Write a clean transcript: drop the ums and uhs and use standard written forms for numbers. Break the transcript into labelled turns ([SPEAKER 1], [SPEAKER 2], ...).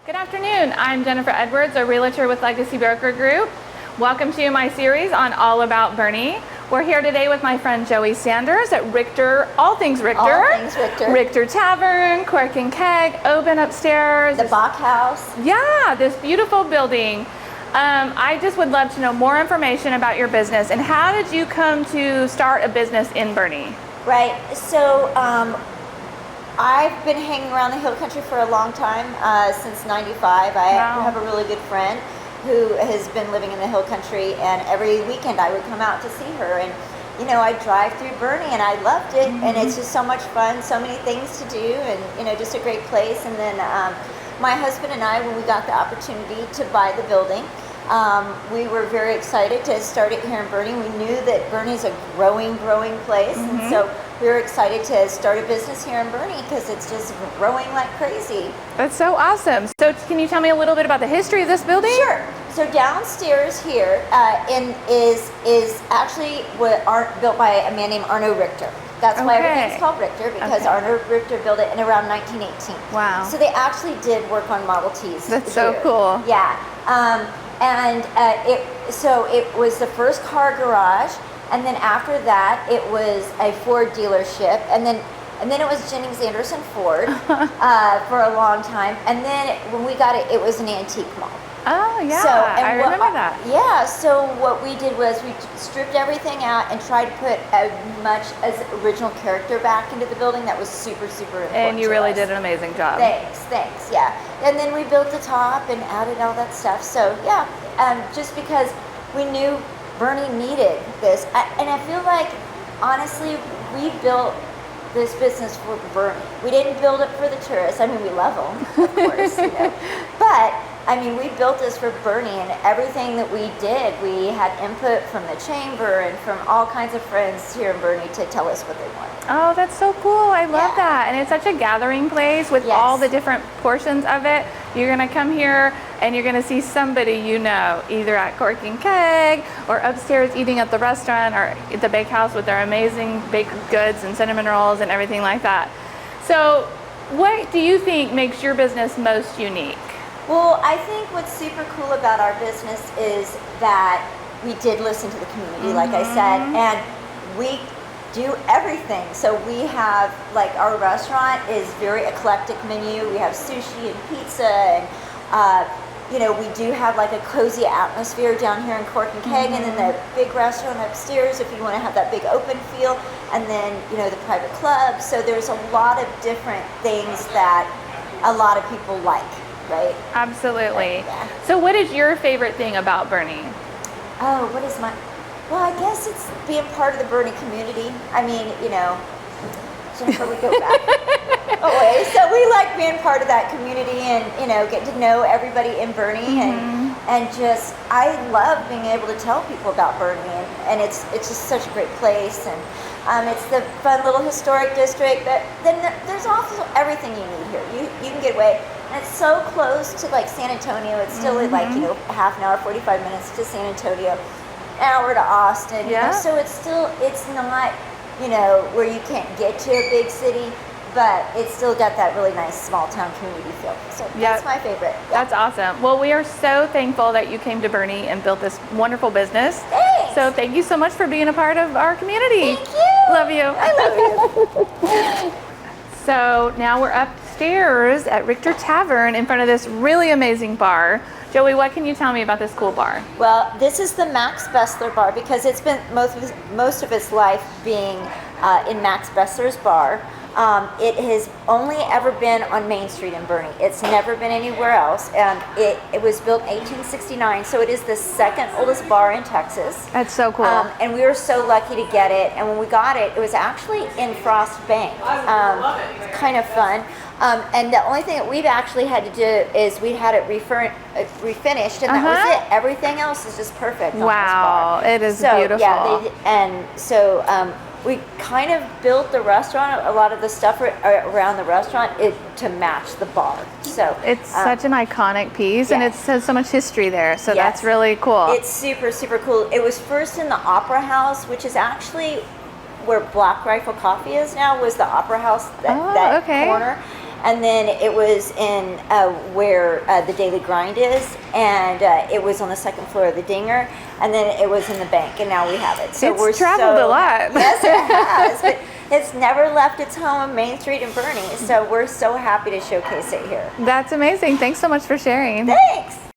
[SPEAKER 1] Good afternoon. I'm Jennifer Edwards, a realtor with Legacy Broker Group. Welcome to my series on All About Boerne. We're here today with my friend Joi Sanders at Richter, all things Richter.
[SPEAKER 2] All things Richter.
[SPEAKER 1] RichterTavern, Cork and Keg, Oben upstairs.
[SPEAKER 2] The Bakhaus.
[SPEAKER 1] Yeah, this beautiful building. I just would love to know more information about your business and how did you come to start a business in Boerne?
[SPEAKER 2] Right, so I've been hanging around the hill country for a long time, since '95. I have a really good friend who has been living in the hill country, and every weekend I would come out to see her, and you know, I drive through Boerne and I loved it, and it's just so much fun, so many things to do, and you know, just a great place. And then my husband and I, when we got the opportunity to buy the building, we were very excited to start it here in Boerne. We knew that Boerne is a growing place, and so we were excited to start a business here in Boerne because it's just growing like crazy.
[SPEAKER 1] That's so awesome. So can you tell me a little bit about the history of this building?
[SPEAKER 2] Sure. So downstairs here is actually built by a man named Arno Richter. That's why everything's called Richter, because Arno Richter built it in around 1918.
[SPEAKER 1] Wow.
[SPEAKER 2] So they actually did work on Model Ts.
[SPEAKER 1] That's so cool.
[SPEAKER 2] Yeah. It was the first car garage, and then after that it was a Ford dealership, and then it was Jennings Anderson Ford for a long time, and then when we got it, it was an antique mall.
[SPEAKER 1] Oh yeah, so, I remember that.
[SPEAKER 2] Yeah, so what we did was we stripped everything out and tried to put as much as original character back into the building. That was super important.
[SPEAKER 1] And you really did an amazing job.
[SPEAKER 2] Thanks, yeah. And then we built the top and added all that stuff. So yeah, just because we knew Boerne needed this. And I feel like, honestly, we built this business for Boerne. We didn't build it for the tourists. I mean, we love them, of course, you know. But I mean, we built this for Boerne, and everything that we did, we had input from the chamber and from all kinds of friends here in Boerne to tell us what they want.
[SPEAKER 1] Oh, that's so cool. I love that. And it's such a gathering place with all the different portions of it. You're going to come here and you're going to see somebody you know, either at Cork and Keg or upstairs eating at the restaurant or at the Bakhaus with their amazing baked goods and cinnamon rolls and everything like that. So what do you think makes your business most unique?
[SPEAKER 2] Well, I think what's super cool about our business is that we did listen to the community, like I said, and we do everything. So we have, like, our restaurant is very eclectic menu. We have sushi and pizza, and you know, we do have like a cozy atmosphere down here in Cork and Keg, and then the big restaurant upstairs if you want to have that big open feel, and then, you know, the private club. So there's a lot of different things that a lot of people like. Right?
[SPEAKER 1] Absolutely. So what is your favorite thing about Boerne?
[SPEAKER 2] Oh, what is well, I guess it's being part of the Boerne community. I mean, you know, Jennifer, we go back a way. So we like being part of that community and, you know, get to know everybody in Boerne, and just, I love being able to tell people about Boerne, and it's just such a great place, and it's the fun little historic district, but then there's also everything you need here. You can get away. And it's so close to, like, San Antonio. It's still like, you know, half an hour, 45 minutes to San Antonio, an hour to Austin. You know? So it's not, you know, where you can't get to a big city, but it's still got that really nice small town community feel. So that's my favorite.
[SPEAKER 1] That's awesome. Well, we are so thankful that you came to Boerne and built this wonderful business.
[SPEAKER 2] Thanks.
[SPEAKER 1] So thank you so much for being a part of our community.
[SPEAKER 2] Thank you.
[SPEAKER 1] Love you.
[SPEAKER 2] I love you.
[SPEAKER 1] So now we're upstairs at RichterTavern in front of this really amazing bar. Joi, what can you tell me about this cool bar?
[SPEAKER 2] Well, this is the Max Bessler bar because it's been most of its life being in Max Bessler's bar. It has only ever been on Main Street in Boerne. It's never been anywhere else. It was built in 1869, so it is the second oldest bar in Texas.
[SPEAKER 1] That's so cool.
[SPEAKER 2] And we were so lucky to get it. And when we got it, it was actually in Frost Bank. It's kind of fun. And the only thing that we've actually had to do is we had it refinished, and that was it. Everything else is just perfect on this bar.
[SPEAKER 1] It is beautiful.
[SPEAKER 2] Yeah, we kind of built the restaurant, a lot of the stuff around the restaurant, to match the bar. So
[SPEAKER 1] it's such an iconic piece, and it has so much history there. So that's really cool.
[SPEAKER 2] It's super, super cool. It was first in the Opera House, which is actually where Black Rifle Coffee is now, was the Opera House, that corner. and then it was in where the Daily Grind is, and it was on the second floor of the Dinger, and then it was in the bank, and now we have it. So
[SPEAKER 1] It's traveled a lot.
[SPEAKER 2] Yes, it has. But it's never left its home on Main Street in Boerne, so we're so happy to showcase it here.
[SPEAKER 1] That's amazing. Thanks so much for sharing.
[SPEAKER 2] Thanks.